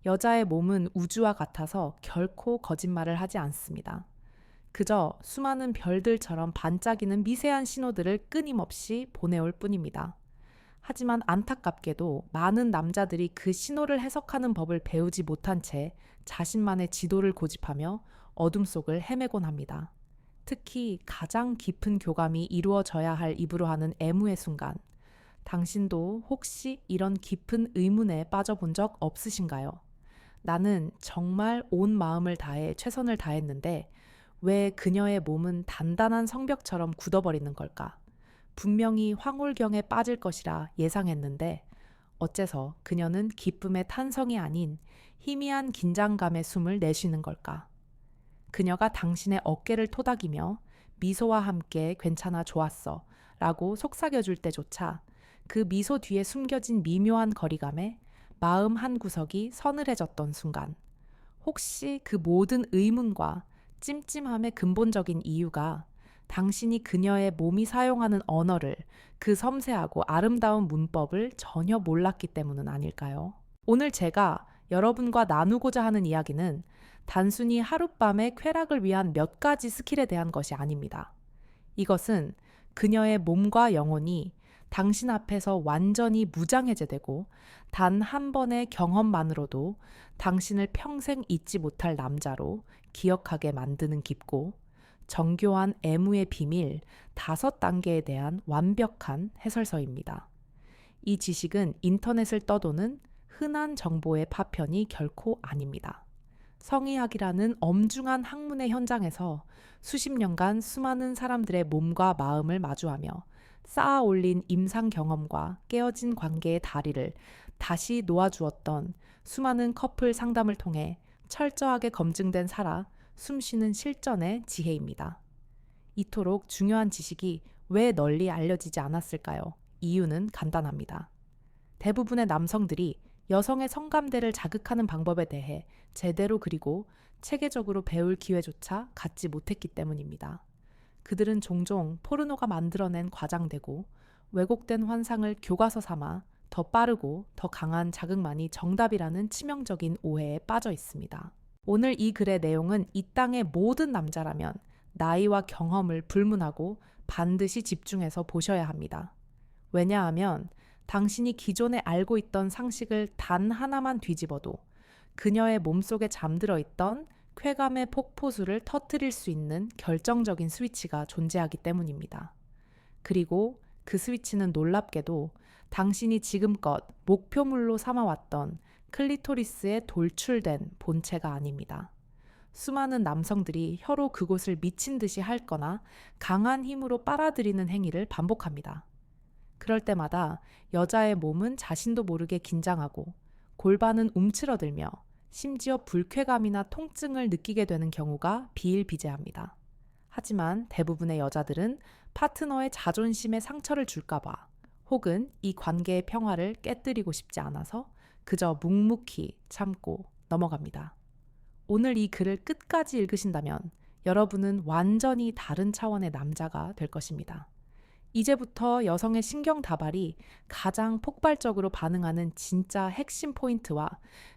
여자의 몸은 우주와 같아서 결코 거짓말을 하지 않습니다. 그저 수많은 별들처럼 반짝이는 미세한 신호들을 끊임없이 보내올 뿐입니다. 하지만 안타깝게도 많은 남자들이 그 신호를 해석하는 법을 배우지 못한 채 자신만의 지도를 고집하며 어둠 속을 헤매곤 합니다. 특히 가장 깊은 교감이 이루어져야 할 입으로 하는 애무의 순간, 당신도 혹시 이런 깊은 의문에 빠져본 적 없으신가요? 나는 정말 온 마음을 다해 최선을 다했는데 왜 그녀의 몸은 단단한 성벽처럼 굳어버리는 걸까? 분명히 황홀경에 빠질 것이라 예상했는데 어째서 그녀는 기쁨의 탄성이 아닌 희미한 긴장감의 숨을 내쉬는 걸까? 그녀가 당신의 어깨를 토닥이며 미소와 함께 괜찮아 좋았어 라고 속삭여줄 때조차 그 미소 뒤에 숨겨진 미묘한 거리감에 마음 한 구석이 서늘해졌던 순간, 혹시 그 모든 의문과 찜찜함의 근본적인 이유가 당신이 그녀의 몸이 사용하는 언어를, 그 섬세하고 아름다운 문법을 전혀 몰랐기 때문은 아닐까요? 오늘 제가 여러분과 나누고자 하는 이야기는 단순히 하룻밤의 쾌락을 위한 몇 가지 스킬에 대한 것이 아닙니다. 이것은 그녀의 몸과 영혼이 당신 앞에서 완전히 무장해제되고 단 한 번의 경험만으로도 당신을 평생 잊지 못할 남자로 기억하게 만드는 깊고 정교한 애무의 비밀 5단계에 대한 완벽한 해설서입니다. 이 지식은 인터넷을 떠도는 흔한 정보의 파편이 결코 아닙니다. 성의학이라는 엄중한 학문의 현장에서 수십 년간 수많은 사람들의 몸과 마음을 마주하며 쌓아 올린 임상 경험과 깨어진 관계의 다리를 다시 놓아주었던 수많은 커플 상담을 통해 철저하게 검증된 살아 숨쉬는 실전의 지혜입니다. 이토록 중요한 지식이 왜 널리 알려지지 않았을까요? 이유는 간단합니다. 대부분의 남성들이 여성의 성감대를 자극하는 방법에 대해 제대로 그리고 체계적으로 배울 기회조차 갖지 못했기 때문입니다. 그들은 종종 포르노가 만들어낸 과장되고 왜곡된 환상을 교과서 삼아 더 빠르고 더 강한 자극만이 정답이라는 치명적인 오해에 빠져 있습니다. 오늘 이 글의 내용은 이 땅의 모든 남자라면 나이와 경험을 불문하고 반드시 집중해서 보셔야 합니다. 왜냐하면 당신이 기존에 알고 있던 상식을 단 하나만 뒤집어도 그녀의 몸속에 잠들어 있던 쾌감의 폭포수를 터뜨릴 수 있는 결정적인 스위치가 존재하기 때문입니다. 그리고 그 스위치는 놀랍게도 당신이 지금껏 목표물로 삼아왔던 클리토리스에 돌출된 본체가 아닙니다. 수많은 남성들이 혀로 그곳을 미친 듯이 핥거나 강한 힘으로 빨아들이는 행위를 반복합니다. 그럴 때마다 여자의 몸은 자신도 모르게 긴장하고 골반은 움츠러들며 심지어 불쾌감이나 통증을 느끼게 되는 경우가 비일비재합니다. 하지만 대부분의 여자들은 파트너의 자존심에 상처를 줄까봐 혹은 이 관계의 평화를 깨뜨리고 싶지 않아서 그저 묵묵히 참고 넘어갑니다. 오늘 이 글을 끝까지 읽으신다면 여러분은 완전히 다른 차원의 남자가 될 것입니다. 이제부터 여성의 신경 다발이 가장 폭발적으로 반응하는 진짜 핵심 포인트와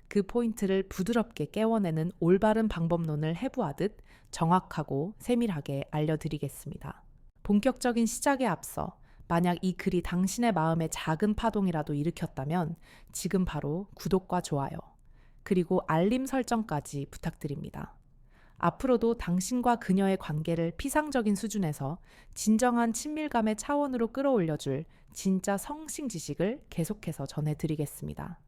그 포인트를 부드럽게 깨워내는 올바른 방법론을 해부하듯 정확하고 세밀하게 알려드리겠습니다. 본격적인 시작에 앞서 만약 이 글이 당신의 마음에 작은 파동이라도 일으켰다면 지금 바로 구독과 좋아요, 그리고 알림 설정까지 부탁드립니다. 앞으로도 당신과 그녀의 관계를 피상적인 수준에서 진정한 친밀감의 차원으로 끌어올려줄 진짜 성신 지식을 계속해서 전해드리겠습니다.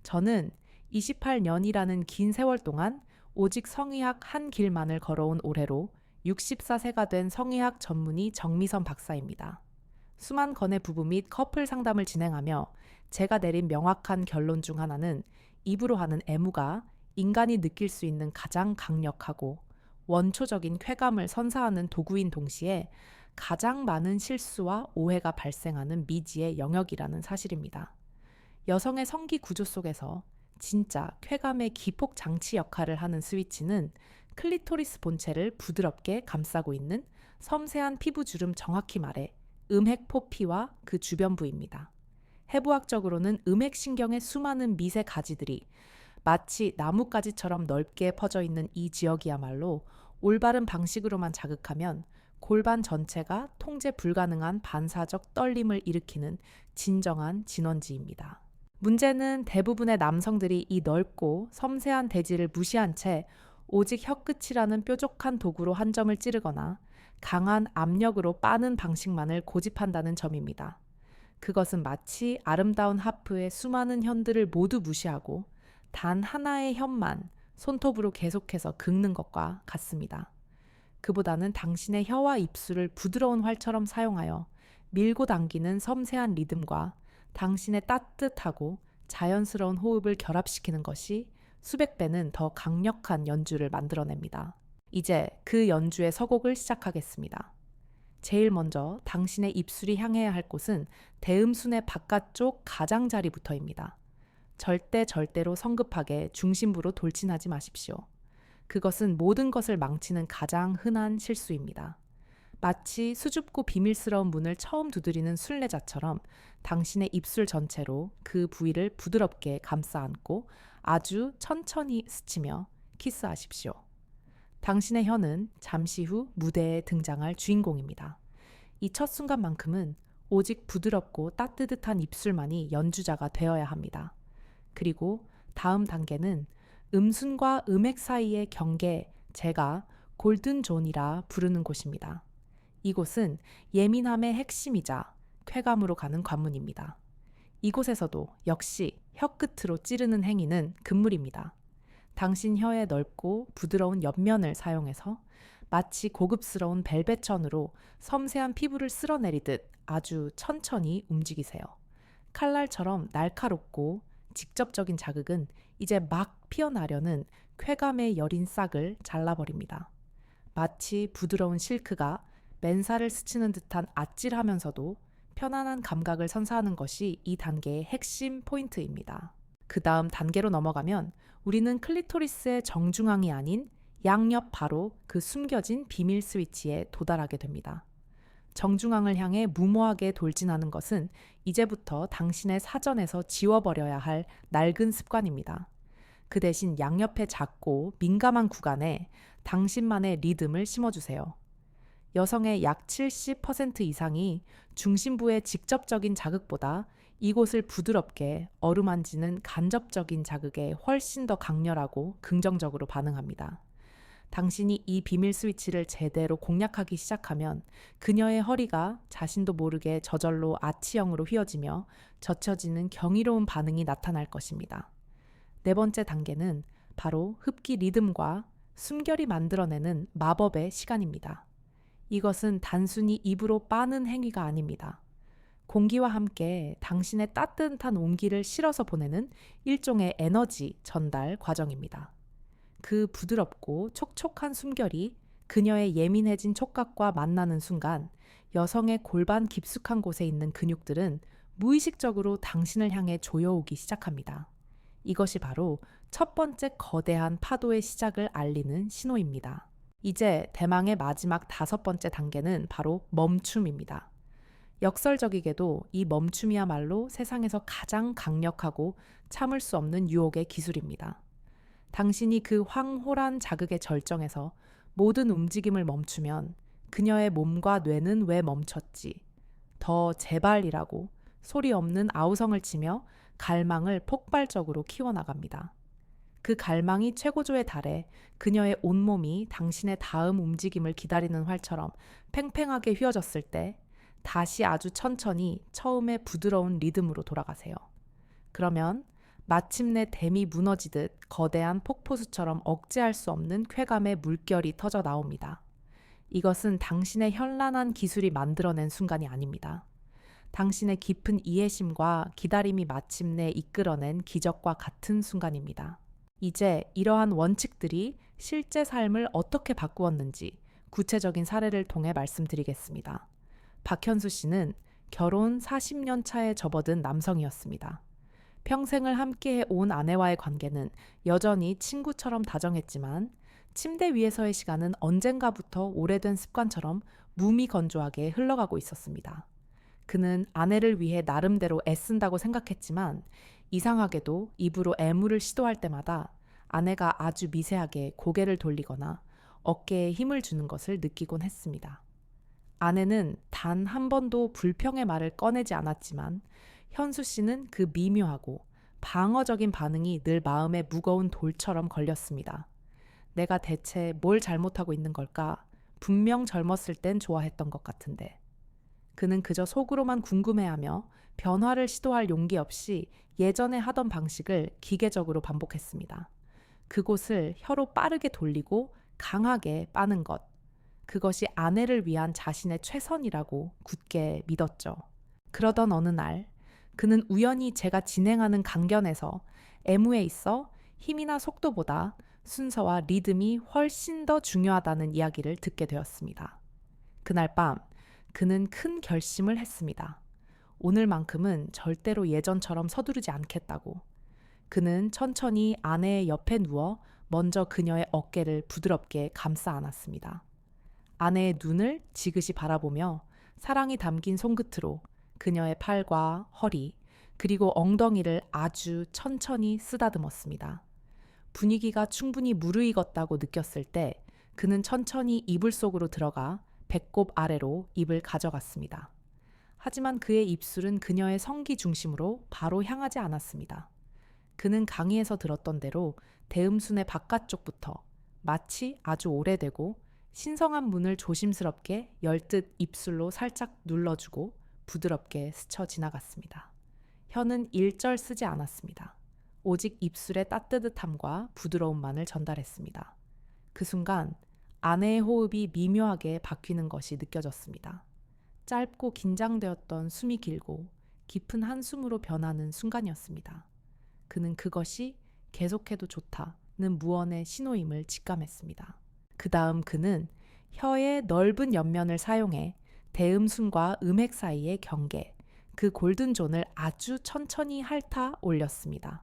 저는 28년이라는 긴 세월 동안 오직 성의학 한 길만을 걸어온 올해로 64세가 된 성의학 전문의 정미선 박사입니다. 수만 건의 부부 및 커플 상담을 진행하며 제가 내린 명확한 결론 중 하나는 입으로 하는 애무가 인간이 느낄 수 있는 가장 강력하고 원초적인 쾌감을 선사하는 도구인 동시에 가장 많은 실수와 오해가 발생하는 미지의 영역이라는 사실입니다. 여성의 성기 구조 속에서 진짜 쾌감의 기폭 장치 역할을 하는 스위치는 클리토리스 본체를 부드럽게 감싸고 있는 섬세한 피부주름, 정확히 말해 음핵포피와 그 주변부입니다. 해부학적으로는 음핵신경의 수많은 미세 가지들이 마치 나뭇가지처럼 넓게 퍼져 있는 이 지역이야말로 올바른 방식으로만 자극하면 골반 전체가 통제 불가능한 반사적 떨림을 일으키는 진정한 진원지입니다. 문제는 대부분의 남성들이 이 넓고 섬세한 대지를 무시한 채 오직 혀끝이라는 뾰족한 도구로 한 점을 찌르거나 강한 압력으로 빠는 방식만을 고집한다는 점입니다. 그것은 마치 아름다운 하프의 수많은 현들을 모두 무시하고 단 하나의 현만 손톱으로 계속해서 긁는 것과 같습니다. 그보다는 당신의 혀와 입술을 부드러운 활처럼 사용하여 밀고 당기는 섬세한 리듬과 당신의 따뜻하고 자연스러운 호흡을 결합시키는 것이 수백 배는 더 강력한 연주를 만들어냅니다. 이제 그 연주의 서곡을 시작하겠습니다. 제일 먼저 당신의 입술이 향해야 할 곳은 대음순의 바깥쪽 가장자리부터입니다. 절대로 성급하게 중심부로 돌진하지 마십시오. 그것은 모든 것을 망치는 가장 흔한 실수입니다. 마치 수줍고 비밀스러운 문을 처음 두드리는 순례자처럼 당신의 입술 전체로 그 부위를 부드럽게 감싸 안고 아주 천천히 스치며 키스하십시오. 당신의 혀는 잠시 후 무대에 등장할 주인공입니다. 이 첫 순간만큼은 오직 부드럽고 따뜻한 입술만이 연주자가 되어야 합니다. 그리고 다음 단계는 음순과 음액 사이의 경계, 제가 골든존이라 부르는 곳입니다. 이곳은 예민함의 핵심이자 쾌감으로 가는 관문입니다. 이곳에서도 역시 혀끝으로 찌르는 행위는 금물입니다. 당신 혀의 넓고 부드러운 옆면을 사용해서 마치 고급스러운 벨벳천으로 섬세한 피부를 쓸어내리듯 아주 천천히 움직이세요. 칼날처럼 날카롭고 직접적인 자극은 이제 막 피어나려는 쾌감의 여린 싹을 잘라버립니다. 마치 부드러운 실크가 맨살을 스치는 듯한 아찔하면서도 편안한 감각을 선사하는 것이 이 단계의 핵심 포인트입니다. 그 다음 단계로 넘어가면 우리는 클리토리스의 정중앙이 아닌 양옆 바로 그 숨겨진 비밀 스위치에 도달하게 됩니다. 정중앙을 향해 무모하게 돌진하는 것은 이제부터 당신의 사전에서 지워버려야 할 낡은 습관입니다. 그 대신 양옆의 작고 민감한 구간에 당신만의 리듬을 심어주세요. 여성의 약 70% 이상이 중심부의 직접적인 자극보다 이곳을 부드럽게 어루만지는 간접적인 자극에 훨씬 더 강렬하고 긍정적으로 반응합니다. 당신이 이 비밀 스위치를 제대로 공략하기 시작하면 그녀의 허리가 자신도 모르게 저절로 아치형으로 휘어지며 젖혀지는 경이로운 반응이 나타날 것입니다. 네 번째 단계는 바로 흡기 리듬과 숨결이 만들어내는 마법의 시간입니다. 이것은 단순히 입으로 빠는 행위가 아닙니다. 공기와 함께 당신의 따뜻한 온기를 실어서 보내는 일종의 에너지 전달 과정입니다. 그 부드럽고 촉촉한 숨결이 그녀의 예민해진 촉각과 만나는 순간 여성의 골반 깊숙한 곳에 있는 근육들은 무의식적으로 당신을 향해 조여오기 시작합니다. 이것이 바로 첫 번째 거대한 파도의 시작을 알리는 신호입니다. 이제 대망의 마지막 다섯 번째 단계는 바로 멈춤입니다. 역설적이게도 이 멈춤이야말로 세상에서 가장 강력하고 참을 수 없는 유혹의 기술입니다. 당신이 그 황홀한 자극의 절정에서 모든 움직임을 멈추면 그녀의 몸과 뇌는 왜 멈췄지? 더 제발이라고 소리 없는 아우성을 치며 갈망을 폭발적으로 키워나갑니다. 그 갈망이 최고조에 달해 그녀의 온몸이 당신의 다음 움직임을 기다리는 활처럼 팽팽하게 휘어졌을 때 다시 아주 천천히 처음의 부드러운 리듬으로 돌아가세요. 그러면 마침내 댐이 무너지듯 거대한 폭포수처럼 억제할 수 없는 쾌감의 물결이 터져 나옵니다. 이것은 당신의 현란한 기술이 만들어낸 순간이 아닙니다. 당신의 깊은 이해심과 기다림이 마침내 이끌어낸 기적과 같은 순간입니다. 이제 이러한 원칙들이 실제 삶을 어떻게 바꾸었는지 구체적인 사례를 통해 말씀드리겠습니다. 박현수 씨는 결혼 40년 차에 접어든 남성이었습니다. 평생을 함께해 온 아내와의 관계는 여전히 친구처럼 다정했지만 침대 위에서의 시간은 언젠가부터 오래된 습관처럼 무미건조하게 흘러가고 있었습니다. 그는 아내를 위해 나름대로 애쓴다고 생각했지만 이상하게도 입으로 애무를 시도할 때마다 아내가 아주 미세하게 고개를 돌리거나 어깨에 힘을 주는 것을 느끼곤 했습니다. 아내는 단 한 번도 불평의 말을 꺼내지 않았지만 현수 씨는 그 미묘하고 방어적인 반응이 늘 마음에 무거운 돌처럼 걸렸습니다. 내가 대체 뭘 잘못하고 있는 걸까? 분명 젊었을 땐 좋아했던 것 같은데. 그는 그저 속으로만 궁금해하며 변화를 시도할 용기 없이 예전에 하던 방식을 기계적으로 반복했습니다. 그곳을 혀로 빠르게 돌리고 강하게 빠는 것. 그것이 아내를 위한 자신의 최선이라고 굳게 믿었죠. 그러던 어느 날, 그는 우연히 제가 진행하는 강연에서 애무에 있어 힘이나 속도보다 순서와 리듬이 훨씬 더 중요하다는 이야기를 듣게 되었습니다. 그날 밤, 그는 큰 결심을 했습니다. 오늘만큼은 절대로 예전처럼 서두르지 않겠다고. 그는 천천히 아내의 옆에 누워 먼저 그녀의 어깨를 부드럽게 감싸 안았습니다. 아내의 눈을 지그시 바라보며 사랑이 담긴 손끝으로 그녀의 팔과 허리, 그리고 엉덩이를 아주 천천히 쓰다듬었습니다. 분위기가 충분히 무르익었다고 느꼈을 때 그는 천천히 이불 속으로 들어가 배꼽 아래로 입을 가져갔습니다. 하지만 그의 입술은 그녀의 성기 중심으로 바로 향하지 않았습니다. 그는 강의에서 들었던 대로 대음순의 바깥쪽부터 마치 아주 오래되고 신성한 문을 조심스럽게 열듯 입술로 살짝 눌러주고 부드럽게 스쳐 지나갔습니다. 혀는 일절 쓰지 않았습니다. 오직 입술의 따뜻함과 부드러움만을 전달했습니다. 그 순간 아내의 호흡이 미묘하게 바뀌는 것이 느껴졌습니다. 짧고 긴장되었던 숨이 길고 깊은 한숨으로 변하는 순간이었습니다. 그는 그것이 계속해도 좋다는 무언의 신호임을 직감했습니다. 그 다음 그는 혀의 넓은 옆면을 사용해 대음순과 음핵 사이의 경계, 그 골든존을 아주 천천히 핥아 올렸습니다.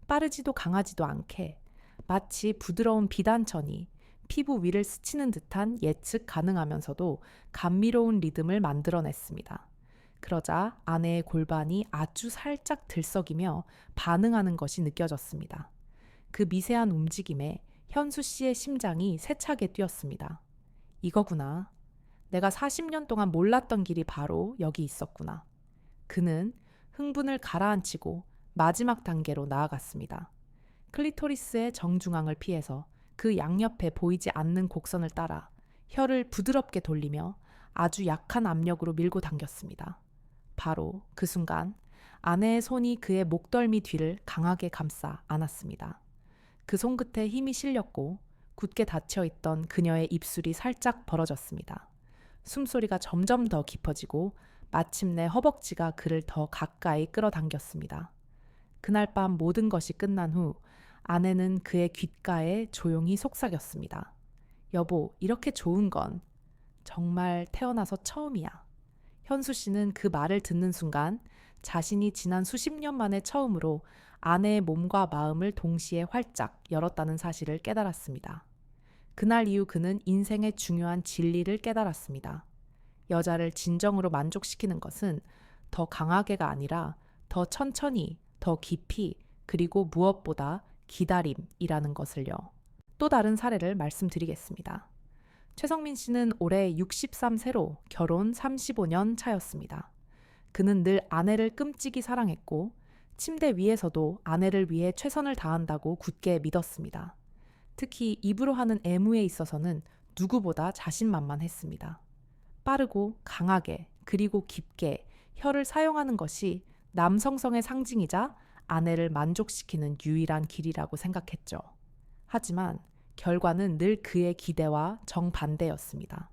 빠르지도 강하지도 않게 마치 부드러운 비단천이 피부 위를 스치는 듯한 예측 가능하면서도 감미로운 리듬을 만들어냈습니다. 그러자 아내의 골반이 아주 살짝 들썩이며 반응하는 것이 느껴졌습니다. 그 미세한 움직임에 현수 씨의 심장이 세차게 뛰었습니다. 이거구나. 내가 40년 동안 몰랐던 길이 바로 여기 있었구나. 그는 흥분을 가라앉히고 마지막 단계로 나아갔습니다. 클리토리스의 정중앙을 피해서 그 양옆에 보이지 않는 곡선을 따라 혀를 부드럽게 돌리며 아주 약한 압력으로 밀고 당겼습니다. 바로 그 순간 아내의 손이 그의 목덜미 뒤를 강하게 감싸 안았습니다. 그 손끝에 힘이 실렸고 굳게 닫혀있던 그녀의 입술이 살짝 벌어졌습니다. 숨소리가 점점 더 깊어지고 마침내 허벅지가 그를 더 가까이 끌어당겼습니다. 그날 밤 모든 것이 끝난 후 아내는 그의 귓가에 조용히 속삭였습니다. 여보, 이렇게 좋은 건 정말 태어나서 처음이야. 현수 씨는 그 말을 듣는 순간 자신이 지난 수십 년 만에 처음으로 아내의 몸과 마음을 동시에 활짝 열었다는 사실을 깨달았습니다. 그날 이후 그는 인생의 중요한 진리를 깨달았습니다. 여자를 진정으로 만족시키는 것은 더 강하게가 아니라 더 천천히, 더 깊이, 그리고 무엇보다 기다림이라는 것을요. 또 다른 사례를 말씀드리겠습니다. 최성민 씨는 올해 63세로 결혼 35년 차였습니다. 그는 늘 아내를 끔찍이 사랑했고 침대 위에서도 아내를 위해 최선을 다한다고 굳게 믿었습니다. 특히 입으로 하는 애무에 있어서는 누구보다 자신만만했습니다. 빠르고 강하게 그리고 깊게 혀를 사용하는 것이 남성성의 상징이자 아내를 만족시키는 유일한 길이라고 생각했죠. 하지만 결과는 늘 그의 기대와 정반대였습니다.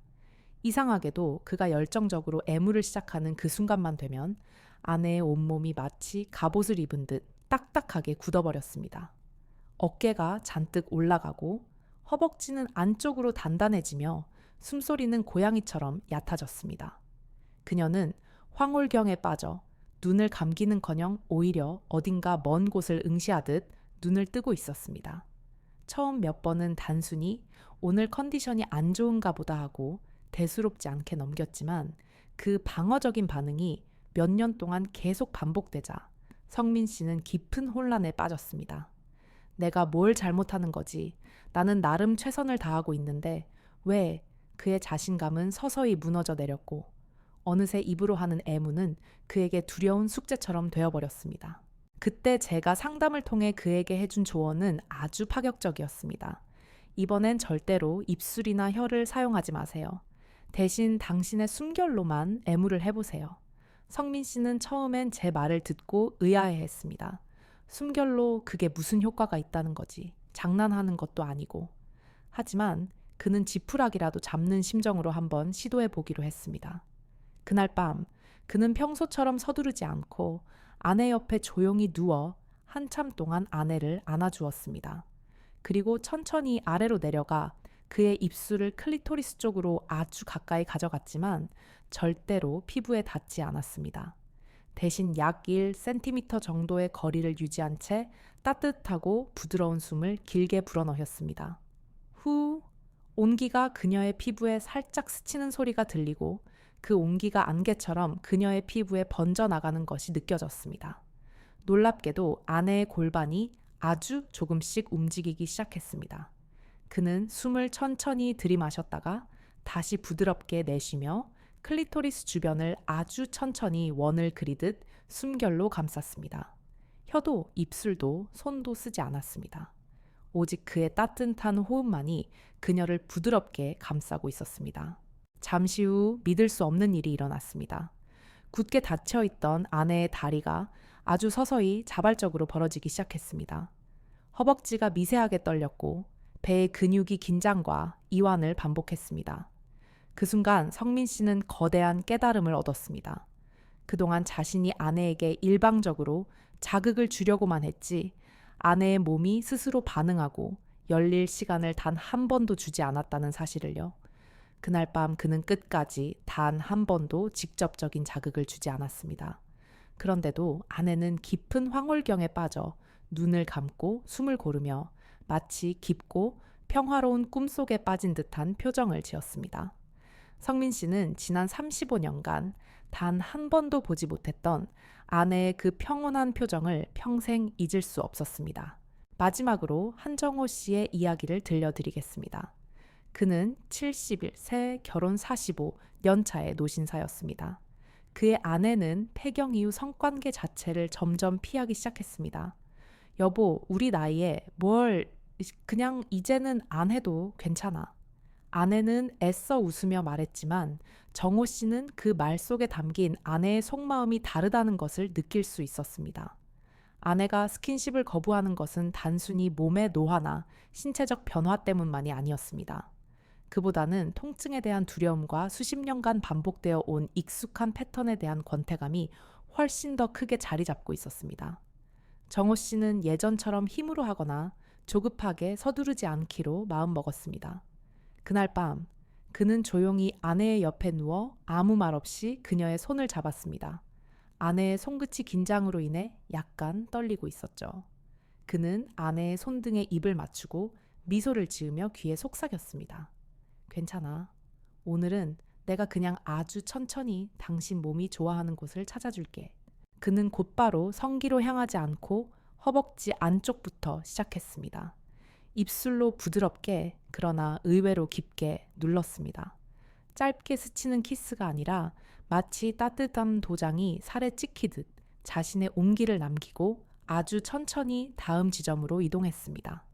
이상하게도 그가 열정적으로 애무를 시작하는 그 순간만 되면 아내의 온몸이 마치 갑옷을 입은 듯 딱딱하게 굳어버렸습니다. 어깨가 잔뜩 올라가고 허벅지는 안쪽으로 단단해지며 숨소리는 고양이처럼 얕아졌습니다. 그녀는 황홀경에 빠져 눈을 감기는커녕 오히려 어딘가 먼 곳을 응시하듯 눈을 뜨고 있었습니다. 처음 몇 번은 단순히 오늘 컨디션이 안 좋은가 보다 하고 대수롭지 않게 넘겼지만 그 방어적인 반응이 몇 년 동안 계속 반복되자 성민 씨는 깊은 혼란에 빠졌습니다. 내가 뭘 잘못하는 거지? 나는 나름 최선을 다하고 있는데 왜? 그의 자신감은 서서히 무너져 내렸고 어느새 입으로 하는 애무는 그에게 두려운 숙제처럼 되어버렸습니다. 그때 제가 상담을 통해 그에게 해준 조언은 아주 파격적이었습니다. 이번엔 절대로 입술이나 혀를 사용하지 마세요. 대신 당신의 숨결로만 애무를 해보세요. 성민 씨는 처음엔 제 말을 듣고 의아해했습니다. 숨결로 그게 무슨 효과가 있다는 거지. 장난하는 것도 아니고. 하지만 그는 지푸라기라도 잡는 심정으로 한번 시도해 보기로 했습니다. 그날 밤 그는 평소처럼 서두르지 않고 아내 옆에 조용히 누워 한참 동안 아내를 안아주었습니다. 그리고 천천히 아래로 내려가 그의 입술을 클리토리스 쪽으로 아주 가까이 가져갔지만 절대로 피부에 닿지 않았습니다. 대신 약 1cm 정도의 거리를 유지한 채 따뜻하고 부드러운 숨을 길게 불어넣었습니다. 후, 온기가 그녀의 피부에 살짝 스치는 소리가 들리고 그 온기가 안개처럼 그녀의 피부에 번져나가는 것이 느껴졌습니다. 놀랍게도 아내의 골반이 아주 조금씩 움직이기 시작했습니다. 그는 숨을 천천히 들이마셨다가 다시 부드럽게 내쉬며 클리토리스 주변을 아주 천천히 원을 그리듯 숨결로 감쌌습니다. 혀도 입술도 손도 쓰지 않았습니다. 오직 그의 따뜻한 호흡만이 그녀를 부드럽게 감싸고 있었습니다. 잠시 후 믿을 수 없는 일이 일어났습니다. 굳게 닫혀있던 아내의 다리가 아주 서서히 자발적으로 벌어지기 시작했습니다. 허벅지가 미세하게 떨렸고 배의 근육이 긴장과 이완을 반복했습니다. 그 순간 성민 씨는 거대한 깨달음을 얻었습니다. 그동안 자신이 아내에게 일방적으로 자극을 주려고만 했지 아내의 몸이 스스로 반응하고 열릴 시간을 단 한 번도 주지 않았다는 사실을요. 그날 밤 그는 끝까지 단 한 번도 직접적인 자극을 주지 않았습니다. 그런데도 아내는 깊은 황홀경에 빠져 눈을 감고 숨을 고르며 마치 깊고 평화로운 꿈속에 빠진 듯한 표정을 지었습니다. 성민 씨는 지난 35년간 단 한 번도 보지 못했던 아내의 그 평온한 표정을 평생 잊을 수 없었습니다. 마지막으로 한정호 씨의 이야기를 들려드리겠습니다. 그는 70일 새 결혼 45년차의 노신사였습니다. 그의 아내는 폐경 이후 성관계 자체를 점점 피하기 시작했습니다. 여보, 우리 나이에 뭘 그냥 이제는 안 해도 괜찮아. 아내는 애써 웃으며 말했지만 정호 씨는 그 말 속에 담긴 아내의 속마음이 다르다는 것을 느낄 수 있었습니다. 아내가 스킨십을 거부하는 것은 단순히 몸의 노화나 신체적 변화 때문만이 아니었습니다. 그보다는 통증에 대한 두려움과 수십 년간 반복되어 온 익숙한 패턴에 대한 권태감이 훨씬 더 크게 자리 잡고 있었습니다. 정호 씨는 예전처럼 힘으로 하거나 조급하게 서두르지 않기로 마음먹었습니다. 그날 밤 그는 조용히 아내의 옆에 누워 아무 말 없이 그녀의 손을 잡았습니다. 아내의 손끝이 긴장으로 인해 약간 떨리고 있었죠. 그는 아내의 손등에 입을 맞추고 미소를 지으며 귀에 속삭였습니다. 괜찮아. 오늘은 내가 그냥 아주 천천히 당신 몸이 좋아하는 곳을 찾아줄게. 그는 곧바로 성기로 향하지 않고 허벅지 안쪽부터 시작했습니다. 입술로 부드럽게 그러나 의외로 깊게 눌렀습니다. 짧게 스치는 키스가 아니라 마치 따뜻한 도장이 살에 찍히듯 자신의 온기를 남기고 아주 천천히 다음 지점으로 이동했습니다.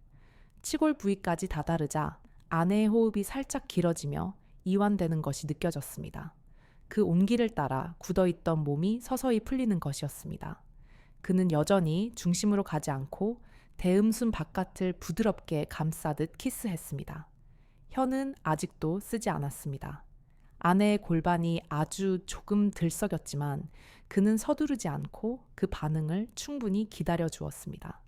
치골 부위까지 다다르자 아내의 호흡이 살짝 길어지며 이완되는 것이 느껴졌습니다. 그 온기를 따라 굳어있던 몸이 서서히 풀리는 것이었습니다. 그는 여전히 중심으로 가지 않고 대음순 바깥을 부드럽게 감싸듯 키스했습니다. 혀는 아직도 쓰지 않았습니다. 아내의 골반이 아주 조금 들썩였지만 그는 서두르지 않고 그 반응을 충분히 기다려 주었습니다.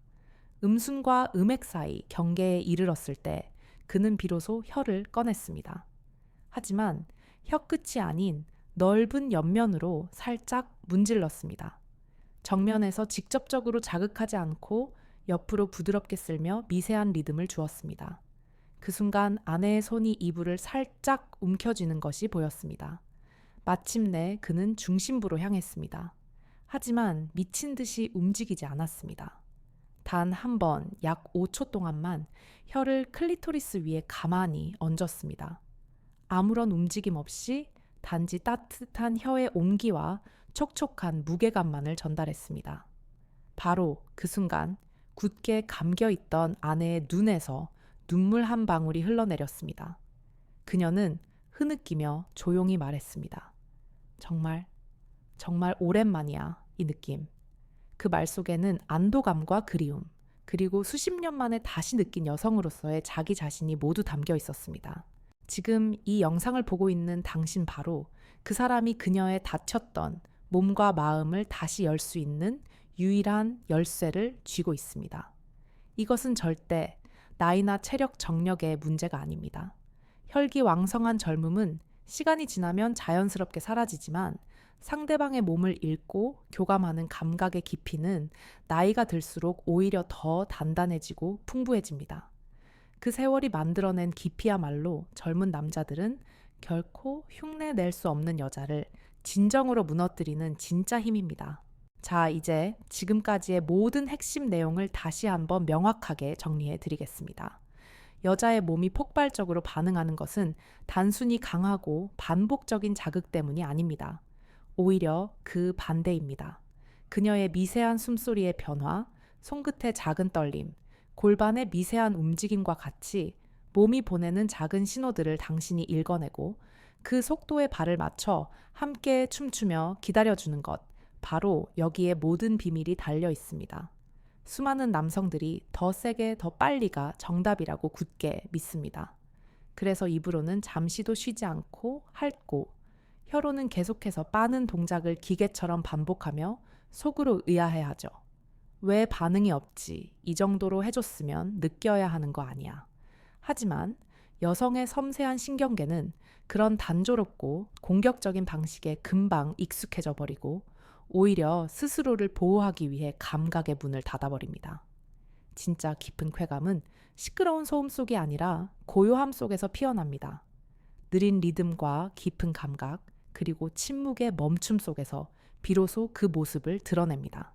음순과 음액 사이 경계에 이르렀을 때 그는 비로소 혀를 꺼냈습니다. 하지만 혀끝이 아닌 넓은 옆면으로 살짝 문질렀습니다. 정면에서 직접적으로 자극하지 않고 옆으로 부드럽게 쓸며 미세한 리듬을 주었습니다. 그 순간 아내의 손이 이불을 살짝 움켜쥐는 것이 보였습니다. 마침내 그는 중심부로 향했습니다. 하지만 미친 듯이 움직이지 않았습니다. 단 한 번 약 5초 동안만 혀를 클리토리스 위에 가만히 얹었습니다. 아무런 움직임 없이 단지 따뜻한 혀의 온기와 촉촉한 무게감만을 전달했습니다. 바로 그 순간 굳게 감겨있던 아내의 눈에서 눈물 한 방울이 흘러내렸습니다. 그녀는 흐느끼며 조용히 말했습니다. 정말, 정말 오랜만이야, 이 느낌. 그 말 속에는 안도감과 그리움, 그리고 수십 년 만에 다시 느낀 여성으로서의 자기 자신이 모두 담겨 있었습니다. 지금 이 영상을 보고 있는 당신 바로 그 사람이 그녀의 닫혔던 몸과 마음을 다시 열 수 있는 유일한 열쇠를 쥐고 있습니다. 이것은 절대 나이나 체력 정력의 문제가 아닙니다. 혈기왕성한 젊음은 시간이 지나면 자연스럽게 사라지지만 상대방의 몸을 읽고 교감하는 감각의 깊이는 나이가 들수록 오히려 더 단단해지고 풍부해집니다. 그 세월이 만들어낸 깊이야말로 젊은 남자들은 결코 흉내 낼 수 없는 여자를 진정으로 무너뜨리는 진짜 힘입니다. 자, 이제 지금까지의 모든 핵심 내용을 다시 한번 명확하게 정리해 드리겠습니다. 여자의 몸이 폭발적으로 반응하는 것은 단순히 강하고 반복적인 자극 때문이 아닙니다. 오히려 그 반대입니다. 그녀의 미세한 숨소리의 변화, 손끝의 작은 떨림, 골반의 미세한 움직임과 같이 몸이 보내는 작은 신호들을 당신이 읽어내고 그 속도에 발을 맞춰 함께 춤추며 기다려주는 것, 바로 여기에 모든 비밀이 달려 있습니다. 수많은 남성들이 더 세게 더 빨리가 정답이라고 굳게 믿습니다. 그래서 입으로는 잠시도 쉬지 않고 핥고 혀로는 계속해서 빠는 동작을 기계처럼 반복하며 속으로 의아해하죠. 왜 반응이 없지? 이 정도로 해줬으면 느껴야 하는 거 아니야. 하지만 여성의 섬세한 신경계는 그런 단조롭고 공격적인 방식에 금방 익숙해져 버리고 오히려 스스로를 보호하기 위해 감각의 문을 닫아버립니다. 진짜 깊은 쾌감은 시끄러운 소음 속이 아니라 고요함 속에서 피어납니다. 느린 리듬과 깊은 감각, 그리고 침묵의 멈춤 속에서 비로소 그 모습을 드러냅니다.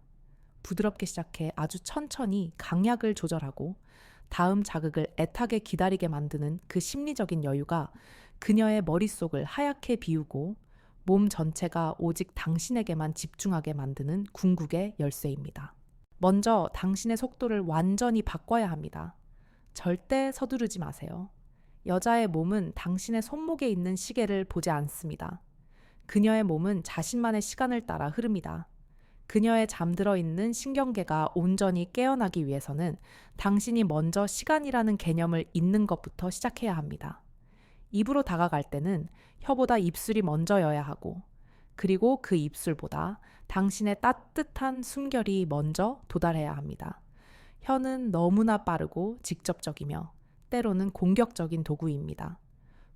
부드럽게 시작해 아주 천천히 강약을 조절하고 다음 자극을 애타게 기다리게 만드는 그 심리적인 여유가 그녀의 머릿속을 하얗게 비우고 몸 전체가 오직 당신에게만 집중하게 만드는 궁극의 열쇠입니다. 먼저 당신의 속도를 완전히 바꿔야 합니다. 절대 서두르지 마세요. 여자의 몸은 당신의 손목에 있는 시계를 보지 않습니다. 그녀의 몸은 자신만의 시간을 따라 흐릅니다. 그녀의 잠들어 있는 신경계가 온전히 깨어나기 위해서는 당신이 먼저 시간이라는 개념을 잊는 것부터 시작해야 합니다. 입으로 다가갈 때는 혀보다 입술이 먼저여야 하고, 그리고 그 입술보다 당신의 따뜻한 숨결이 먼저 도달해야 합니다. 혀는 너무나 빠르고 직접적이며 때로는 공격적인 도구입니다.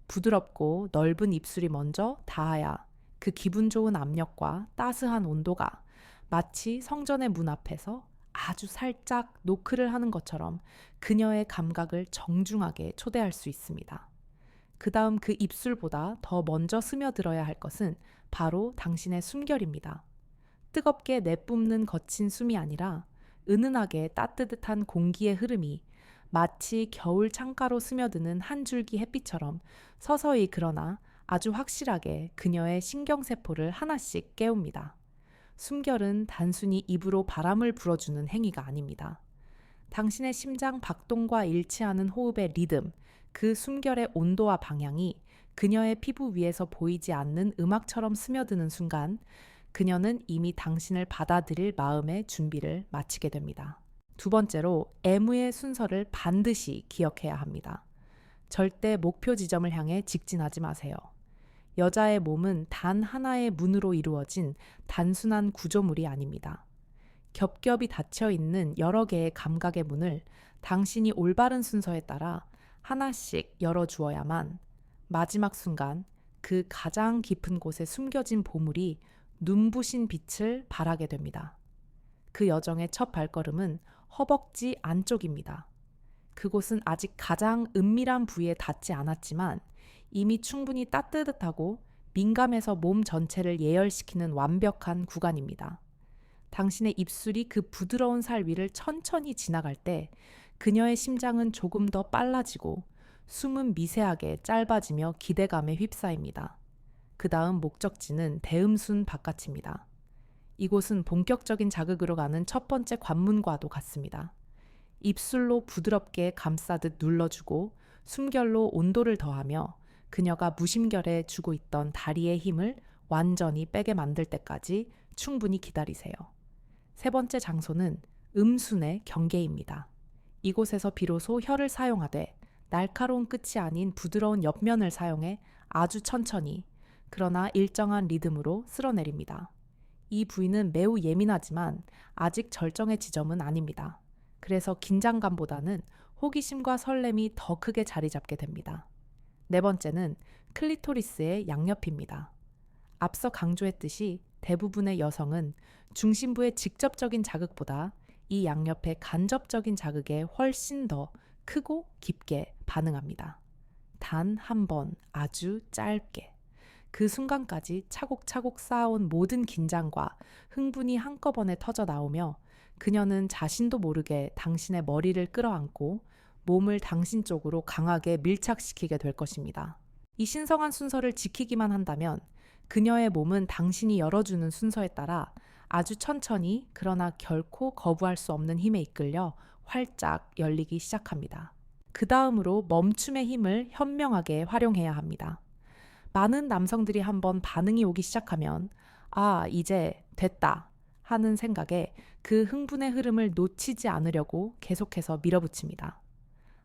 부드럽고 넓은 입술이 먼저 닿아야 그 기분 좋은 압력과 따스한 온도가 마치 성전의 문 앞에서 아주 살짝 노크를 하는 것처럼 그녀의 감각을 정중하게 초대할 수 있습니다. 그 다음 그 입술보다 더 먼저 스며들어야 할 것은 바로 당신의 숨결입니다. 뜨겁게 내뿜는 거친 숨이 아니라 은은하게 따뜻한 공기의 흐름이 마치 겨울 창가로 스며드는 한 줄기 햇빛처럼 서서히 그러나 아주 확실하게 그녀의 신경세포를 하나씩 깨웁니다. 숨결은 단순히 입으로 바람을 불어주는 행위가 아닙니다. 당신의 심장 박동과 일치하는 호흡의 리듬, 그 숨결의 온도와 방향이 그녀의 피부 위에서 보이지 않는 음악처럼 스며드는 순간 그녀는 이미 당신을 받아들일 마음의 준비를 마치게 됩니다. 두 번째로 애무의 순서를 반드시 기억해야 합니다. 절대 목표 지점을 향해 직진하지 마세요. 여자의 몸은 단 하나의 문으로 이루어진 단순한 구조물이 아닙니다. 겹겹이 닫혀 있는 여러 개의 감각의 문을 당신이 올바른 순서에 따라 하나씩 열어주어야만 마지막 순간 그 가장 깊은 곳에 숨겨진 보물이 눈부신 빛을 발하게 됩니다. 그 여정의 첫 발걸음은 허벅지 안쪽입니다. 그곳은 아직 가장 은밀한 부위에 닿지 않았지만 이미 충분히 따뜻하고 민감해서 몸 전체를 예열시키는 완벽한 구간입니다. 당신의 입술이 그 부드러운 살 위를 천천히 지나갈 때 그녀의 심장은 조금 더 빨라지고 숨은 미세하게 짧아지며 기대감에 휩싸입니다. 그 다음 목적지는 대음순 바깥입니다. 이곳은 본격적인 자극으로 가는 첫 번째 관문과도 같습니다. 입술로 부드럽게 감싸듯 눌러주고 숨결로 온도를 더하며 그녀가 무심결에 주고 있던 다리의 힘을 완전히 빼게 만들 때까지 충분히 기다리세요. 세 번째 장소는 음순의 경계입니다. 이곳에서 비로소 혀를 사용하되 날카로운 끝이 아닌 부드러운 옆면을 사용해 아주 천천히 그러나 일정한 리듬으로 쓸어내립니다. 이 부위는 매우 예민하지만 아직 절정의 지점은 아닙니다. 그래서 긴장감보다는 호기심과 설렘이 더 크게 자리 잡게 됩니다. 네 번째는 클리토리스의 양옆입니다. 앞서 강조했듯이 대부분의 여성은 중심부의 직접적인 자극보다 이 양옆의 간접적인 자극에 훨씬 더 크고 깊게 반응합니다. 단 한 번 아주 짧게. 그 순간까지 차곡차곡 쌓아온 모든 긴장과 흥분이 한꺼번에 터져 나오며 그녀는 자신도 모르게 당신의 머리를 끌어안고 몸을 당신 쪽으로 강하게 밀착시키게 될 것입니다. 이 신성한 순서를 지키기만 한다면 그녀의 몸은 당신이 열어주는 순서에 따라 아주 천천히 그러나 결코 거부할 수 없는 힘에 이끌려 활짝 열리기 시작합니다. 그 다음으로 멈춤의 힘을 현명하게 활용해야 합니다. 많은 남성들이 한번 반응이 오기 시작하면 이제 됐다 하는 생각에 그 흥분의 흐름을 놓치지 않으려고 계속해서 밀어붙입니다.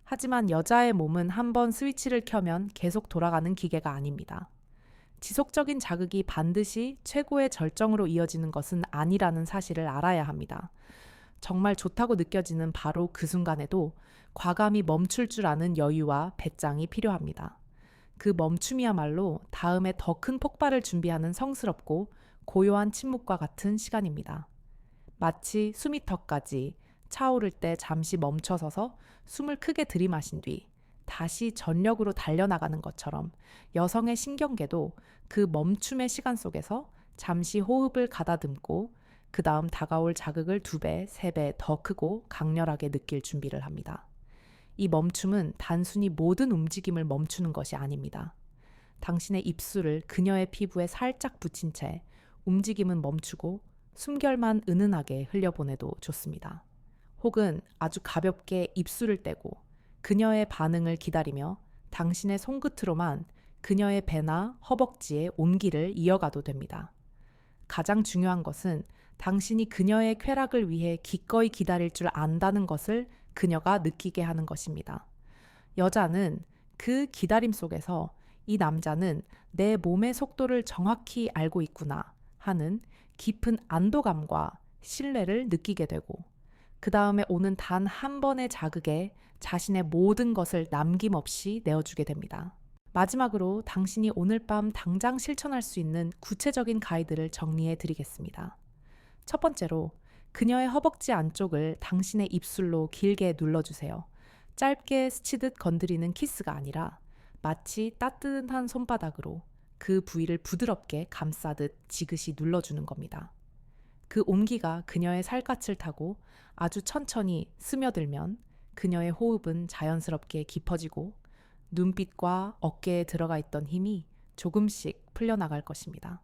하지만 여자의 몸은 한번 스위치를 켜면 계속 돌아가는 기계가 아닙니다. 지속적인 자극이 반드시 최고의 절정으로 이어지는 것은 아니라는 사실을 알아야 합니다. 정말 좋다고 느껴지는 바로 그 순간에도 과감히 멈출 줄 아는 여유와 배짱이 필요합니다. 그 멈춤이야말로 다음에 더 큰 폭발을 준비하는 성스럽고 고요한 침묵과 같은 시간입니다. 마치 숨이 턱까지 차오를 때 잠시 멈춰서서 숨을 크게 들이마신 뒤 다시 전력으로 달려나가는 것처럼 여성의 신경계도 그 멈춤의 시간 속에서 잠시 호흡을 가다듬고 그 다음 다가올 자극을 2배, 3배 더 크고 강렬하게 느낄 준비를 합니다. 이 멈춤은 단순히 모든 움직임을 멈추는 것이 아닙니다. 당신의 입술을 그녀의 피부에 살짝 붙인 채 움직임은 멈추고 숨결만 은은하게 흘려보내도 좋습니다. 혹은 아주 가볍게 입술을 떼고 그녀의 반응을 기다리며 당신의 손끝으로만 그녀의 배나 허벅지에 온기를 이어가도 됩니다. 가장 중요한 것은 당신이 그녀의 쾌락을 위해 기꺼이 기다릴 줄 안다는 것을 그녀가 느끼게 하는 것입니다. 여자는 그 기다림 속에서 이 남자는 내 몸의 속도를 정확히 알고 있구나 하는 깊은 안도감과 신뢰를 느끼게 되고 그 다음에 오는 단 한 번의 자극에 자신의 모든 것을 남김없이 내어주게 됩니다. 마지막으로 당신이 오늘 밤 당장 실천할 수 있는 구체적인 가이드를 정리해 드리겠습니다. 첫 번째로 그녀의 허벅지 안쪽을 당신의 입술로 길게 눌러주세요. 짧게 스치듯 건드리는 키스가 아니라 마치 따뜻한 손바닥으로 그 부위를 부드럽게 감싸듯 지그시 눌러주는 겁니다. 그 온기가 그녀의 살갗을 타고 아주 천천히 스며들면 그녀의 호흡은 자연스럽게 깊어지고 눈빛과 어깨에 들어가 있던 힘이 조금씩 풀려나갈 것입니다.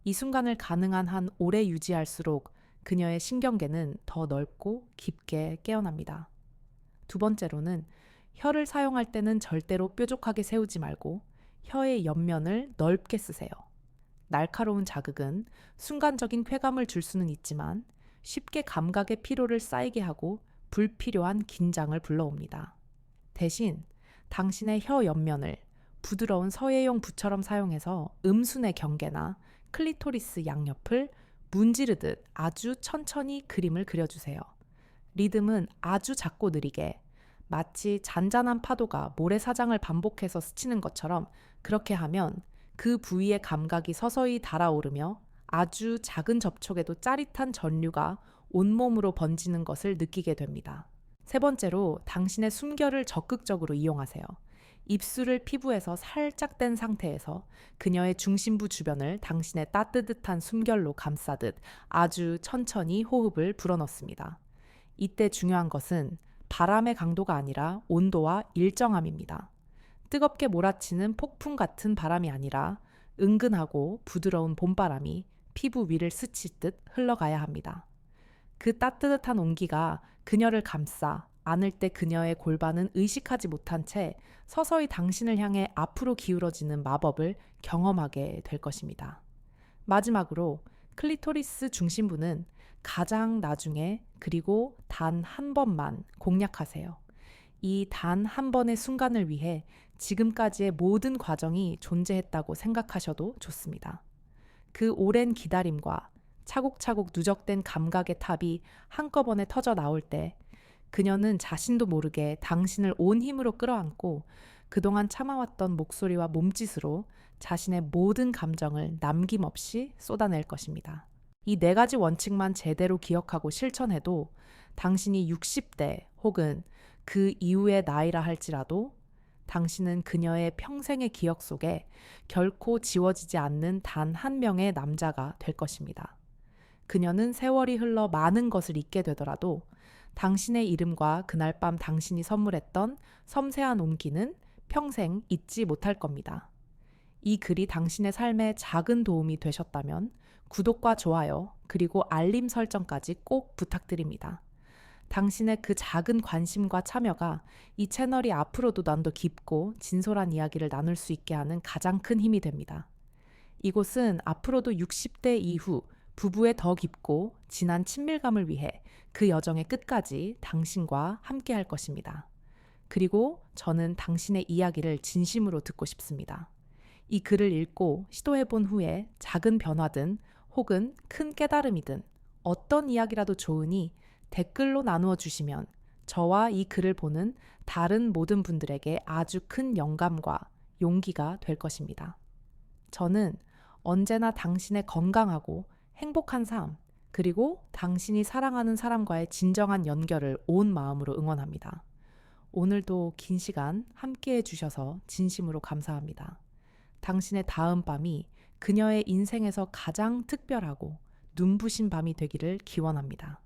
이 순간을 가능한 한 오래 유지할수록 그녀의 신경계는 더 넓고 깊게 깨어납니다. 두 번째로는 혀를 사용할 때는 절대로 뾰족하게 세우지 말고 혀의 옆면을 넓게 쓰세요. 날카로운 자극은 순간적인 쾌감을 줄 수는 있지만 쉽게 감각의 피로를 쌓이게 하고 불필요한 긴장을 불러옵니다. 대신 당신의 혀 옆면을 부드러운 서예용 붓처럼 사용해서 음순의 경계나 클리토리스 양옆을 문지르듯 아주 천천히 그림을 그려주세요. 리듬은 아주 작고 느리게 마치 잔잔한 파도가 모래사장을 반복해서 스치는 것처럼 그렇게 하면 그 부위의 감각이 서서히 달아오르며 아주 작은 접촉에도 짜릿한 전류가 온몸으로 번지는 것을 느끼게 됩니다. 세 번째로 당신의 숨결을 적극적으로 이용하세요. 입술을 피부에서 살짝 뗀 상태에서 그녀의 중심부 주변을 당신의 따뜻한 숨결로 감싸듯 아주 천천히 호흡을 불어넣습니다. 이때 중요한 것은 바람의 강도가 아니라 온도와 일정함입니다. 뜨겁게 몰아치는 폭풍 같은 바람이 아니라 은근하고 부드러운 봄바람이 피부 위를 스치듯 흘러가야 합니다. 그 따뜻한 온기가 그녀를 감싸 안을 때 그녀의 골반은 의식하지 못한 채 서서히 당신을 향해 앞으로 기울어지는 마법을 경험하게 될 것입니다. 마지막으로 클리토리스 중심부는 가장 나중에 그리고 단 한 번만 공략하세요. 이 단 한 번의 순간을 위해 지금까지의 모든 과정이 존재했다고 생각하셔도 좋습니다. 그 오랜 기다림과 차곡차곡 누적된 감각의 탑이 한꺼번에 터져 나올 때 그녀는 자신도 모르게 당신을 온 힘으로 끌어안고 그동안 참아왔던 목소리와 몸짓으로 자신의 모든 감정을 남김없이 쏟아낼 것입니다. 이 네 가지 원칙만 제대로 기억하고 실천해도 당신이 60대 혹은 그 이후의 나이라 할지라도 당신은 그녀의 평생의 기억 속에 결코 지워지지 않는 단 한 명의 남자가 될 것입니다. 그녀는 세월이 흘러 많은 것을 잊게 되더라도 당신의 이름과 그날 밤 당신이 선물했던 섬세한 온기는 평생 잊지 못할 겁니다. 이 글이 당신의 삶에 작은 도움이 되셨다면 구독과 좋아요 그리고 알림 설정까지 꼭 부탁드립니다. 당신의 그 작은 관심과 참여가 이 채널이 앞으로도 난도 깊고 진솔한 이야기를 나눌 수 있게 하는 가장 큰 힘이 됩니다. 이곳은 앞으로도 60대 이후 부부의 더 깊고 진한 친밀감을 위해 그 여정의 끝까지 당신과 함께 할 것입니다. 그리고 저는 당신의 이야기를 진심으로 듣고 싶습니다. 이 글을 읽고 시도해본 후에 작은 변화든 혹은 큰 깨달음이든 어떤 이야기라도 좋으니 댓글로 나누어 주시면 저와 이 글을 보는 다른 모든 분들에게 아주 큰 영감과 용기가 될 것입니다. 저는 언제나 당신의 건강하고 행복한 삶, 그리고 당신이 사랑하는 사람과의 진정한 연결을 온 마음으로 응원합니다. 오늘도 긴 시간 함께 해주셔서 진심으로 감사합니다. 당신의 다음 밤이 그녀의 인생에서 가장 특별하고 눈부신 밤이 되기를 기원합니다.